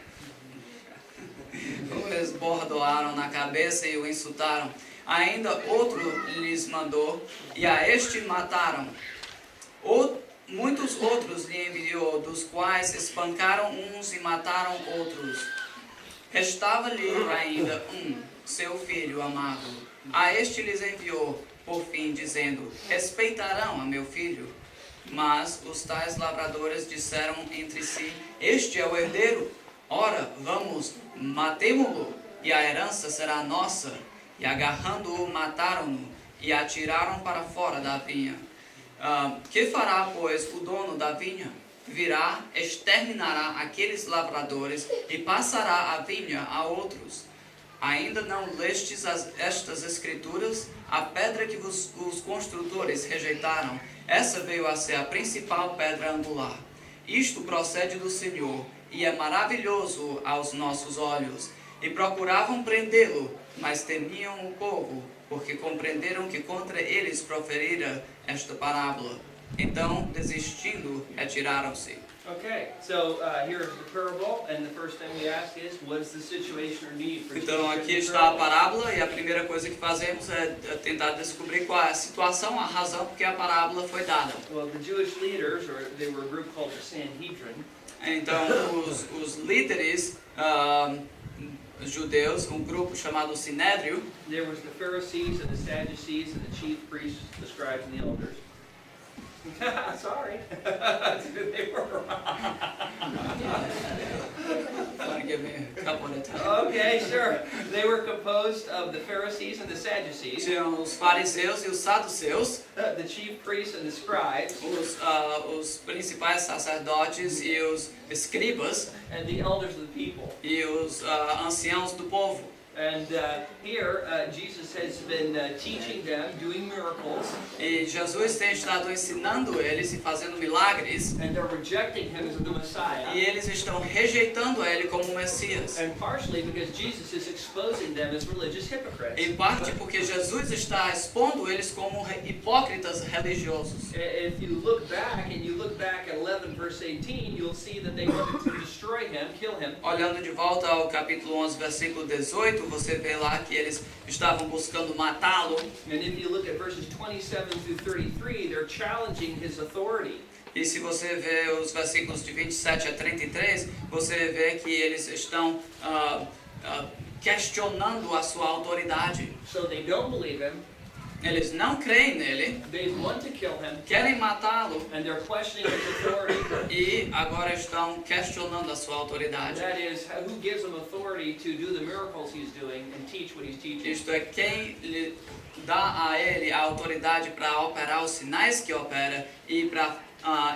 O esbordoaram na cabeça e o insultaram. Ainda outro lhes mandou e a este mataram. Muitos outros lhe enviou, dos quais espancaram uns e mataram outros. Restava-lhe ainda seu filho amado. A este lhes enviou, por fim, dizendo: respeitarão a meu filho. Mas os tais lavradores disseram entre si: este é o herdeiro. Ora, vamos, matemo-lo, e a herança será nossa. E agarrando-o, mataram-no, e atiraram para fora da vinha. Que fará, pois, o dono da vinha? Virá, exterminará aqueles lavradores e passará a vinha a outros. Ainda não lestes estas escrituras? A pedra que os construtores rejeitaram, essa veio a ser a principal pedra angular. Isto procede do Senhor, e é maravilhoso aos nossos olhos. E procuravam prendê-lo, mas temiam o povo, porque compreenderam que contra eles proferira esta parábola. Então, desistindo, retiraram-se. Okay, so here's the parable, and the first thing we ask is, what is the situation or need for Então, Jesus aqui in the está a parable? parábola e a primeira coisa que fazemos é tentar descobrir qual é a situação, a razão porque a parábola foi dada. Well, the Jewish leaders, or they were a group called the Sanhedrin, Então, os líderes judeus, um grupo chamado Sinédrio, there was the Pharisees and the Sadducees and the chief priests, the scribes and the elders. Sorry. That's who they were. want to give me a couple at a time. Okay, sure. They were composed of the Pharisees and the Sadducees, Tinham os fariseus e os saduceus, the chief priests and the scribes, os principais sacerdotes e os escribas and the elders of the people. e os anciãos do povo. And here, Jesus has been teaching them, doing miracles, E Jesus tem estado ensinando eles e fazendo milagres, and they're rejecting him as the Messiah. e eles estão rejeitando ele como Messias. And partially because Jesus is exposing them as religious hypocrites. Em parte porque Jesus está expondo eles como hipócritas religiosos. If you look back, and you look back at 11 verse 18, you'll see that they wanted to destroy him, kill him. Olhando de volta ao capítulo 11, versículo 18, você vê lá que eles estavam buscando matá-lo. And if you look at verses 27 through 33, they're challenging his authority. E se você vê os versículos de 27 a 33, você vê que eles estão questionando a sua autoridade. So they don't believe him, Eles não creem nele, they want to kill him, querem matá-lo and they're questioning his authority. e agora estão questionando a sua autoridade. That is, who gives him authority to do the miracles he's doing and teach what he's teaching. Isto é, quem lhe dá a ele a autoridade para operar os sinais que opera e para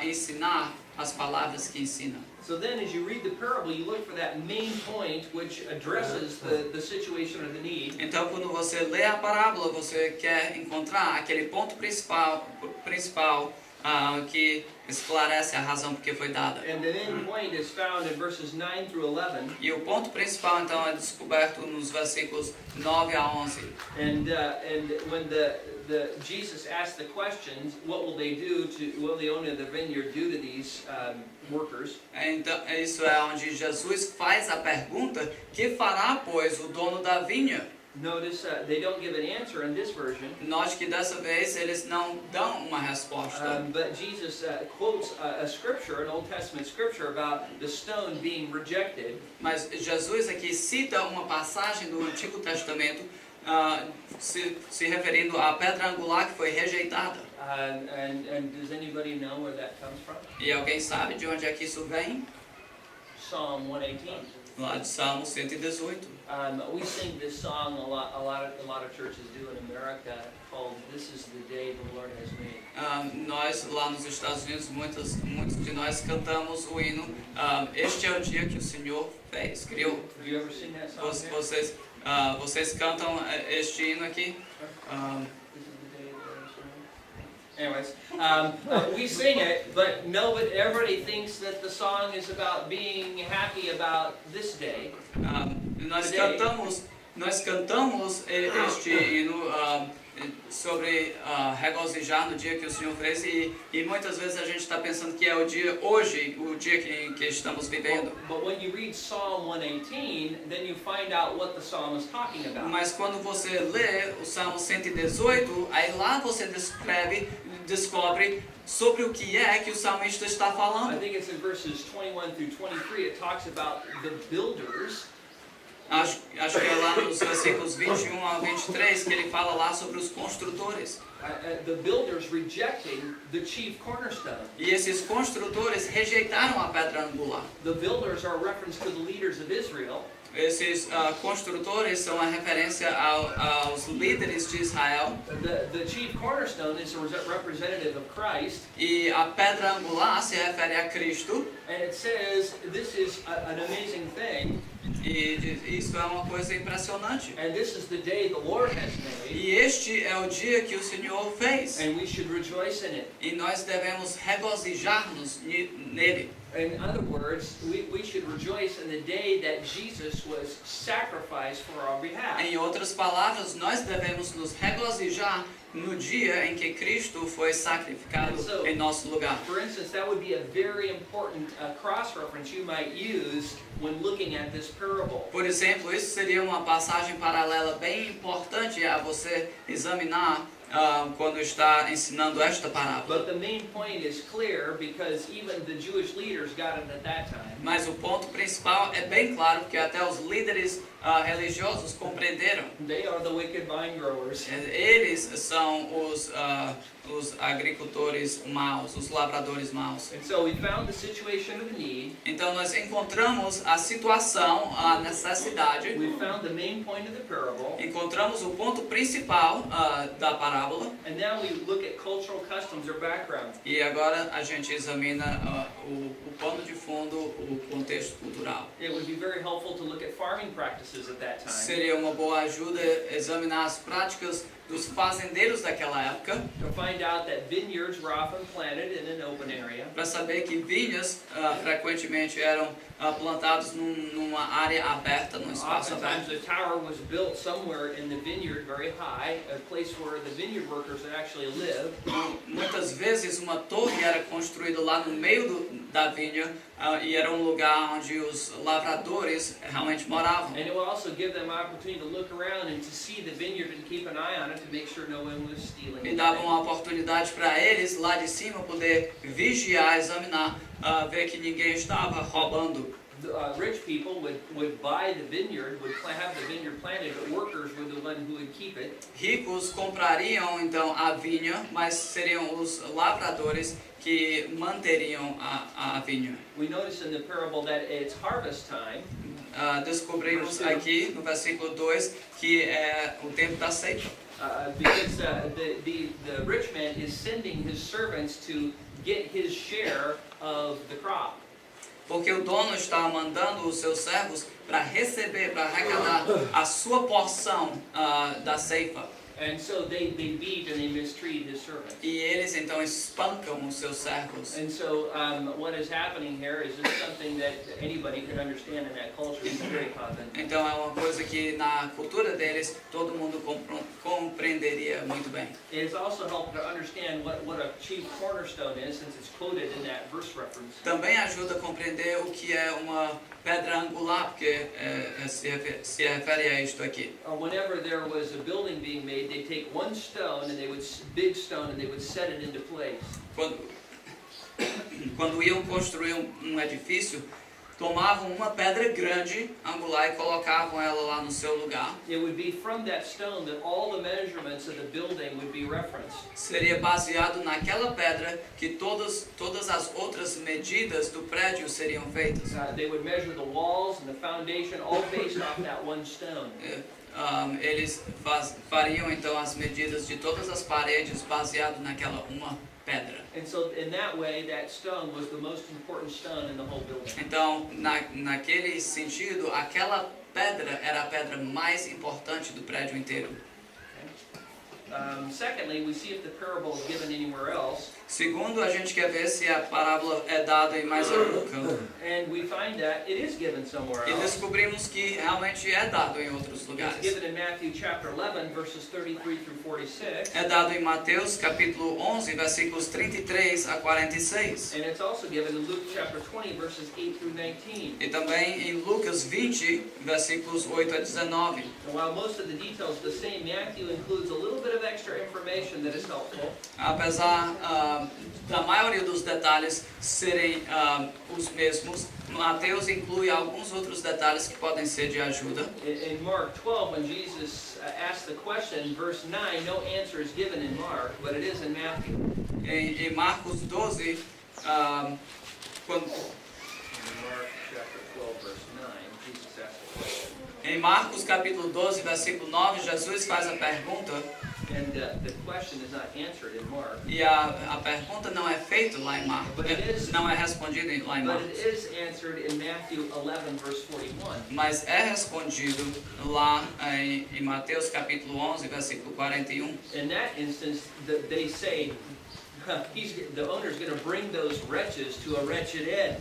ensinar as palavras que ensina. So then as you read the parable, you look for that main point which addresses the situation or the need. Então, quando você lê a parábola, você quer encontrar aquele ponto principal que esclarece a razão por que foi dada. And the main point is found in verses 9 through 11. E o ponto principal, então, é descoberto nos versículos 9 a 11. And when Jesus asked the questions, what will the owner of the vineyard do to these workers? Então, isso é onde Jesus faz a pergunta: que fará, pois, o dono da vinha? Notice they don't give an answer in this version. Note que dessa vez eles não dão uma resposta. But Jesus quotes a scripture, an Old Testament scripture, about the stone being rejected. Mas Jesus aqui cita uma passagem do Antigo Testamento se referindo à pedra angular que foi rejeitada. And does anybody know where that comes from? E alguém sabe de onde é que isso vem? Psalm 118. Lá de Salmo 118. We sing this song a lot of churches do in America, called "This is the Day the Lord Has Made." Nós lá nos Estados Unidos, muitos de nós cantamos o hino Este é o dia que o Senhor fez, criou. Do you ever sing that song? Vocês cantam este hino aqui? This is the day the Lord has made. Anyways, we sing it, but everybody thinks that the song is about being happy about this day. Nós cantamos este hino sobre regozijar no dia que o Senhor fez e muitas vezes a gente está pensando que é o dia hoje, o dia que estamos vivendo. But when you read Psalm 118, then you find out what the psalm is talking about. Mas quando você lê o Salmo 118, aí lá você descobre sobre o que é que o salmista está I falando. think it's in verses 21 through 23, it talks about the builders. Acho que é lá nos versículos 21 a 23 que ele fala lá sobre os construtores. The builders rejecting the chief cornerstone. E esses construtores rejeitaram a pedra angular. The builders are a reference to the leaders of Israel. Esses construtores são a referência aos líderes de Israel. The chief cornerstone is a representative of Christ. E a pedra angular se refere a Cristo. And it says this is an amazing thing. E isso é uma coisa impressionante. And this is the day the Lord has made. E este é o dia que o Senhor fez. And we should rejoice in it. E nós devemos regozijar-nos nele. In other words, we should rejoice in the day that Jesus was sacrificed for our behalf. Em outras palavras, nós devemos nos regozijar no dia em que Cristo foi sacrificado em nosso lugar. For instance, that would be a very important cross-reference you might use when looking at this parable. Por exemplo, isso seria uma passagem paralela bem importante a você examinar quando está ensinando esta parábola. But the main point is clear because even the Jewish leaders got it at that time. Mas o ponto principal é bem claro, porque até os líderes religiosos compreenderam. They are the wicked vine growers. Eles são os agricultores maus, os lavradores maus. And so we found the situation of need. Então nós encontramos a situação, a necessidade. We found the main point of the parable. Encontramos o ponto principal da parábola. And now we look at cultural customs or background. E agora a gente examina o pano de fundo, o contexto cultural. It would be very helpful to look at farming practices at that time. Seria uma boa ajuda examinar as práticas dos fazendeiros daquela época, To find out that vineyards were often planted in an open area. para saber que vinhas frequentemente eram plantados numa área aberta, num espaço Oftentimes aberto. the tower was built somewhere in the vineyard very high, a place where the vineyard workers would actually live. Muitas vezes uma torre era construída lá no meio da vinha e era um lugar onde os lavradores realmente moravam. And it will also give them opportunity to look around and to see the vineyard and keep an eye on it to make sure no one was stealing E dava anything. uma oportunidade para eles lá de cima poder vigiar, examinar, ver que ninguém estava roubando. Rich people would buy the vineyard, would have the vineyard planted, but workers were the one who would keep it. Ricos comprariam então a vinha, mas seriam os lavradores que manteriam a vinha. We notice in the parable that it's harvest time. Descobrimos aqui no versículo 2 que é o tempo da ceifa. Because the rich man is sending his servants to get his share of the crop. Porque o dono está mandando os seus servos para receber, para arrecadar a sua porção da ceifa. And so they beat and they mistreat his servants. E eles então espancam os seus servos. And so what is happening here is it's something that anybody could understand in that culture. It's very common. Então é uma coisa que na cultura deles todo mundo compreenderia muito bem. It's also helped to understand what a chief cornerstone is, since it's quoted in that verse reference. Também ajuda a compreender o que é uma pedra angular, porque se refere a isto aqui. Whenever there was a building being made, they'd take one stone and they would big stone and they would set it into place. Quando iam construir um edifício, tomavam uma pedra grande, angular, e colocavam ela lá no seu lugar. It would be from that stone that all the measurements of the building would be referenced. Seria baseado naquela pedra que todas as outras medidas do prédio seriam feitas. They would measure the walls and the foundation, all based off that one stone. Eles fariam então as medidas de todas as paredes baseado naquela uma pedra. And so in that way, that stone was the most important stone in the whole building. Então, naquele sentido, aquela pedra era a pedra mais importante do prédio inteiro. Secondly, we see if the parable is given anywhere else. Segundo, a gente quer ver se a parábola é dada em mais algum canto. And we find that it is given somewhere E else. descobrimos que realmente é dado em outros It's lugares. given in Matthew chapter 11, verses 33 through 46. É dado em Mateus capítulo 11, versículos 33 a 46. And it's also given in Luke chapter 20, verses 8 through 19. E também em Lucas 20, versículos 8 a 19. And while most of the details are the same, Matthew includes a little bit of extra information that is helpful. Apesar da maioria dos detalhes serem os mesmos, Mateus inclui alguns outros detalhes que podem ser de ajuda. In Mark 12, when Jesus asked the question, in verse 9, no answer is given in Mark, but it is in Matthew. Em Marcos 12, quando, In Mark chapter 12, verse 9, Jesus asked the question. em Marcos capítulo 12, versículo 9, Jesus faz a pergunta And the question is not answered in Mark. e a pergunta não é feita lá em Marcos, não é respondida lá em But Marcos, it is answered in Matthew 11, verse 41. mas é respondido lá em Mateus capítulo 11, versículo 41. In that instance, they say, the owner's going to bring those wretches to a wretched end.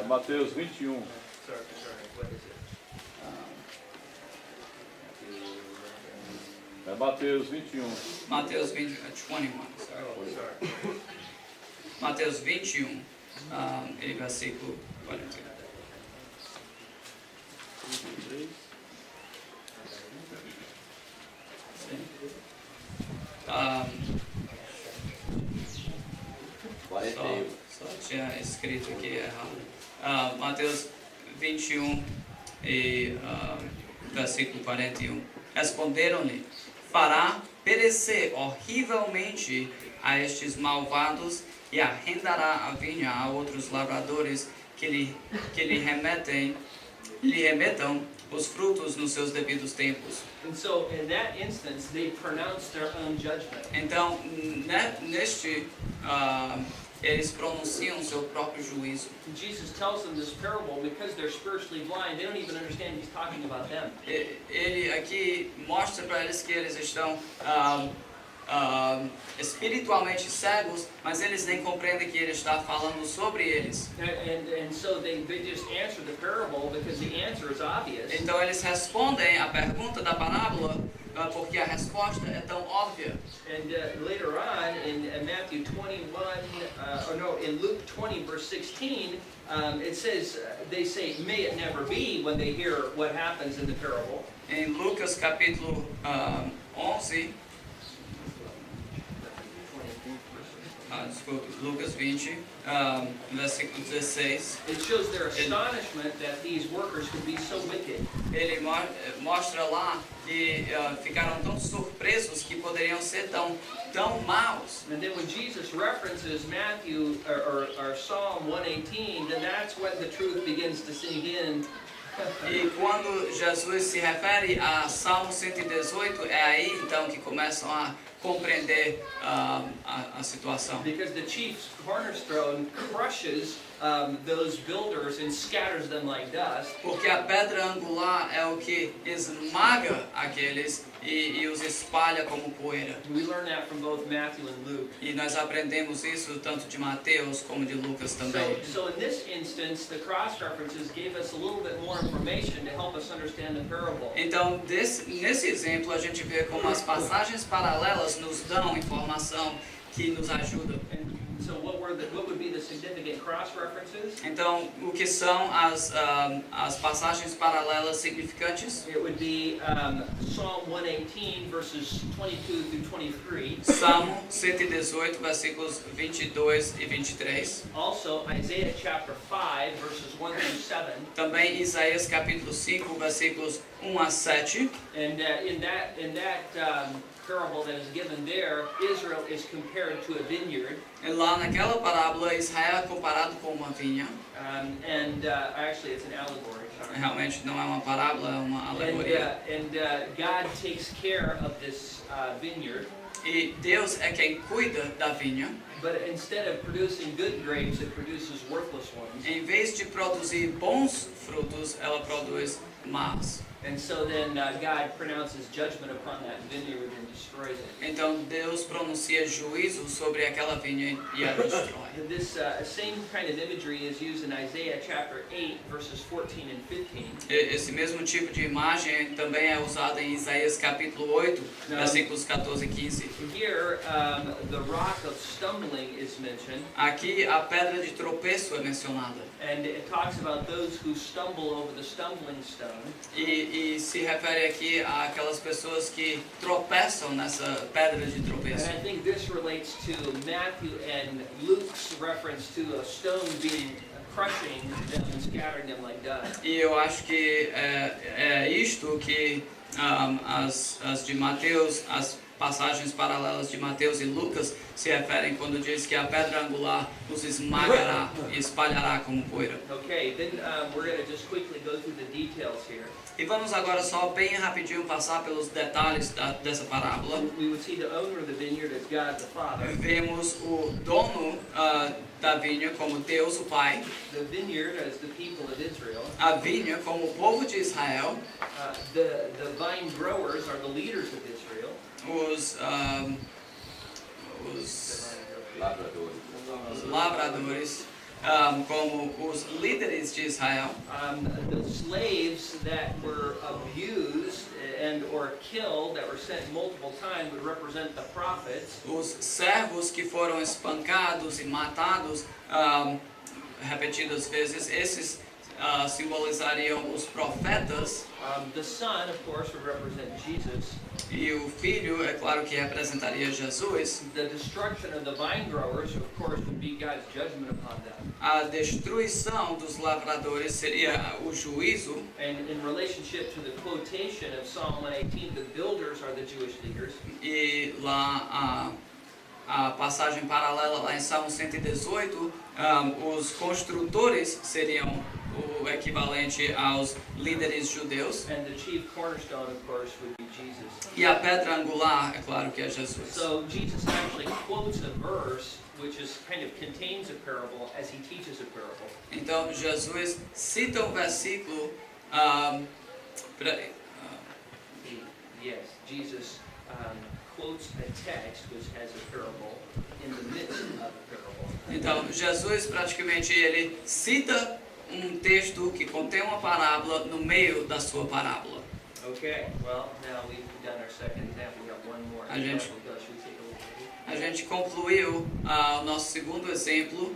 Mateus 21. Sorry, what is it? Mateus 21. Mateus 21, sorry. Sorry. Mateus 21, e versículo 41. Só tinha escrito aqui errado. Mateus 21 e versículo 41. Responderam-lhe: fará perecer horrivelmente a estes malvados e arrendará a vinha a outros lavradores que lhe remetam os frutos nos seus devidos tempos. And so, in that instance, they pronounced their own judgment. Então, neste, eles pronunciam o seu próprio juízo. Jesus tells them this parable because they're spiritually blind. They don't even understand he's talking about them. Ele aqui mostra para eles que eles estão espiritualmente cegos, mas eles nem compreendem que ele está falando sobre eles. And so they just answer the parable because the answer is obvious. Então eles respondem a pergunta da parábola porque a resposta é tão óbvia. And later on in Matthew 21, in Luke 20 verse 16, it says, they say, may it never be, when they hear what happens in the parable. Em Lucas capítulo 11, Lucas 20, versículo 16. It shows their astonishment that these workers could be so wicked. Ele mostra lá que ficaram tão surpresos que poderiam ser tão maus. And then when Jesus references Matthew or Psalm 118, then that's when the truth begins to sink in. E quando Jesus se refere a Salmo 118, é aí então que começam a compreender a situação. Because the chief cornerstone crushes those builders and scatters them like dust. Porque a pedra angular é o que esmaga aqueles e os espalha como poeira. We learn that from both Matthew and Luke. E nós aprendemos isso tanto de Mateus como de Lucas também. So in this instance, the cross references gave us a little bit more information to help us understand the parable. Então, nesse exemplo, a gente vê como as passagens paralelas nos dão informação que nos ajuda. And so what would be the significant cross references? Então, o que são as passagens paralelas significantes? It would be Psalm 118 verses 22 through 23. Salmo 118, versículos 22 e 23. Also Isaiah chapter 5 verses 1 through 7. Também Isaías capítulo 5, versículos 1 a 7. And in that parable that is given there, Israel is compared to a vineyard. E lá naquela parábola, Israel é comparado com uma vinha. Actually it's an allegory. Sorry. Realmente não é uma parábola, é uma alegoria. And God takes care of this vineyard. E Deus é quem cuida da vinha. But instead of producing good grapes, it produces worthless ones. Em vez de produzir bons frutos, ela produz más. And so then God pronounces judgment upon that vineyard and destroys it. Então Deus pronuncia juízo sobre aquela vinha e a destrói. And this same kind of imagery is used in Isaiah chapter 8 verses 14 and 15. Esse mesmo tipo de imagem também é usado em Isaías capítulo 8, versículos 14 e 15. Here, the rock of stumbling is mentioned. Aqui a pedra de tropeço é mencionada. And it talks about those who stumble over the stumbling stone. E se refere aqui àquelas pessoas que tropeçam nessa pedra de tropeço. And I think this relates to Matthew and Luke's reference to a stone being crushing them and scattering them like dust. E eu acho que é isto que as de Mateus, as passagens paralelas de Mateus e Lucas se referem quando diz que a pedra angular os esmagará e espalhará como poeira. Okay, then we're going to just quickly go through the details here. E vamos agora só bem rapidinho passar pelos detalhes dessa parábola. We would see the owner of the vineyard as God the Father. Vemos o dono da vinha como Deus o Pai, the vineyard as the people of Israel, a vinha como o povo de Israel, the vine growers are the leaders of Israel, os lavradores como os líderes de Israel, the slaves that were abused and or killed, that were sent multiple times, would represent the prophets. os servos que foram espancados e matados repetidas vezes, esses simbolizariam os profetas, The son, of course, would represent Jesus. e o filho, é claro que representaria Jesus. The destruction of the vine growers, of course, would be God's judgment upon them. A destruição dos lavradores seria o juízo, And in relationship to the quotation of Psalm 118, the builders are the Jewish leaders. e lá a passagem paralela lá em Salmo 118, os construtores seriam o equivalente aos líderes judeus, And the chief cornerstone, of course, would be Jesus. e a pedra angular, é claro que é Jesus. So Jesus actually quotes a verse which is kind of contains a parable as he teaches a parable. Então Jesus cita um versículo Yes, Jesus quotes a text which has a parable in the midst of a parable. Então Jesus praticamente ele cita um texto que contém uma parábola no meio da sua parábola. Okay, well, now we've done our second example. We got one more. A gente- Should we take a look at it? A gente concluiu o nosso segundo exemplo.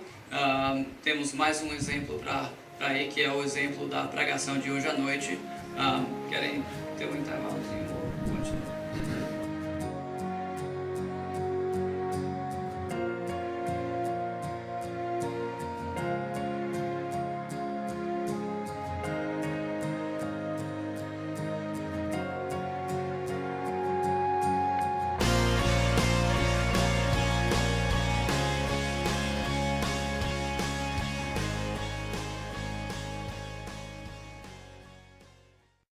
Temos mais um exemplo para ir, que é o exemplo da pregação de hoje à noite. Querem ter um intervalozinho? Continuar.